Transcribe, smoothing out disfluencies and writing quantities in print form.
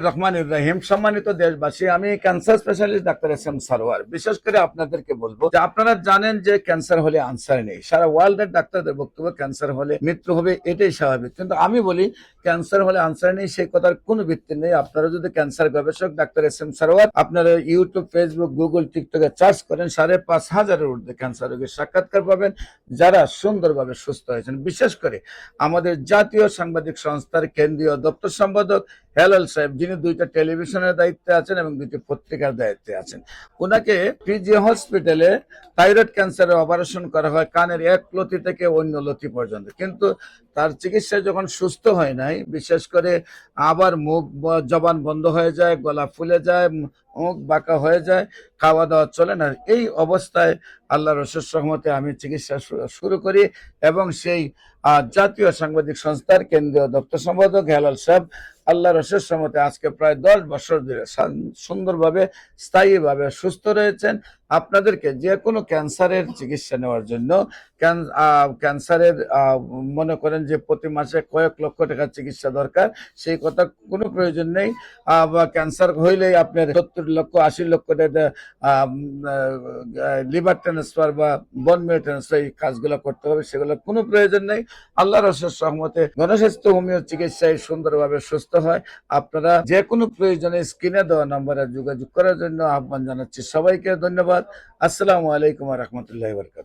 রহমানির রহিম। সম্মানিত দেশবাসী, আমি cancer specialist doctor S M. Sarwar. বিশেষ করে আপনাদেরকে বলবো যে আপনারা জানেন যে ক্যান্সার হলে আনসার নেই। সারা ওয়ার্ল্ডের ডাক্তারদের বক্তব্য ক্যান্সার হলে মৃত্যু হবে, এটাই স্বাভাবিক। কিন্তু আমি বলি ক্যান্সার হলে আনসার নেই, সেই কথার কোনো ভিত্তি নেই। আপনারা যদি ক্যান্সার গবেষক ডাক্তার এস.এম. সারোয়ার আপনারা ইউটিউব, ফেসবুক, গুগল, টিকটকে সার্চ করেন, 5,500-এর ঊর্ধ্বে ক্যান্সার রোগীর সাক্ষাৎকার পাবেন যারা সুন্দরভাবে সুস্থ হয়েছেন। বিশেষ করে আমাদের জাতীয় সাংবাদিক সংস্থার কেন্দ্রীয় দপ্তর সম্পাদক হেলাল সাহেব, যিনি 2টা টেলিভিশনের দায়িত্বে আছেন এবং 2টি পত্রিকার দায়িত্বে আছেন। ওনাকে পিজি হসপিটালে থাইরয়েড ক্যান্সারের অপারেশন করা হয়, কানের এক লতি থেকে অন্য লতি পর্যন্ত। কিন্তু তার চিকিৎসায় যখন সুস্থ হয় নাই, বিশেষ করে আবার মুখ জবান বন্ধ হয়ে যায়, গলা ফুলে যায়, মুখ বাঁকা হয়ে যায়, খাওয়া দাওয়া চলে না। এই অবস্থায় আল্লাহর অশেষ রহমতে আমি চিকিৎসা শুরু করি এবং সেই জাতীয় সাংবাদিক সংস্থার কেন্দ্রীয় দপ্তর সম্পাদক হেলাল সাহেব আল্লাহর অশেষ রহমতে আজকে প্রায় 10 বছর ধরে সুন্দরভাবে স্থায়ীভাবে সুস্থ রয়েছেন। আপনাদেরকে যে কোনো ক্যান্সারের চিকিৎসা নেওয়ার জন্য ক্যান্সারের মনে করেন যে প্রতি মাসে কয়েক লক্ষ টাকার চিকিৎসা দরকার, সেই কথা কোনো প্রয়োজন নেই। বা ক্যান্সার হইলেই আপনার 70 লক্ষ 80 লক্ষ টাকা লিভার ট্রান্সফার বা বোন ম্যারো ট্রান্সফার এই কাজগুলো করতে হবে, সেগুলো কোনো প্রয়োজন নেই। আল্লাহর অশেষ রহমতে গণস্বাস্থ্য হোমিও চিকিৎসায় সুন্দরভাবে সুস্থ হয়। আপনারা যে কোনো প্রয়োজনে স্ক্রিনে দেওয়া নম্বরে যোগাযোগ করার জন্য আহ্বান জানাচ্ছি। সবাইকে ধন্যবাদ। আসসালামু আলাইকুম ওয়া রাহমাতুল্লাহি ওয়া বারাকাতুহু।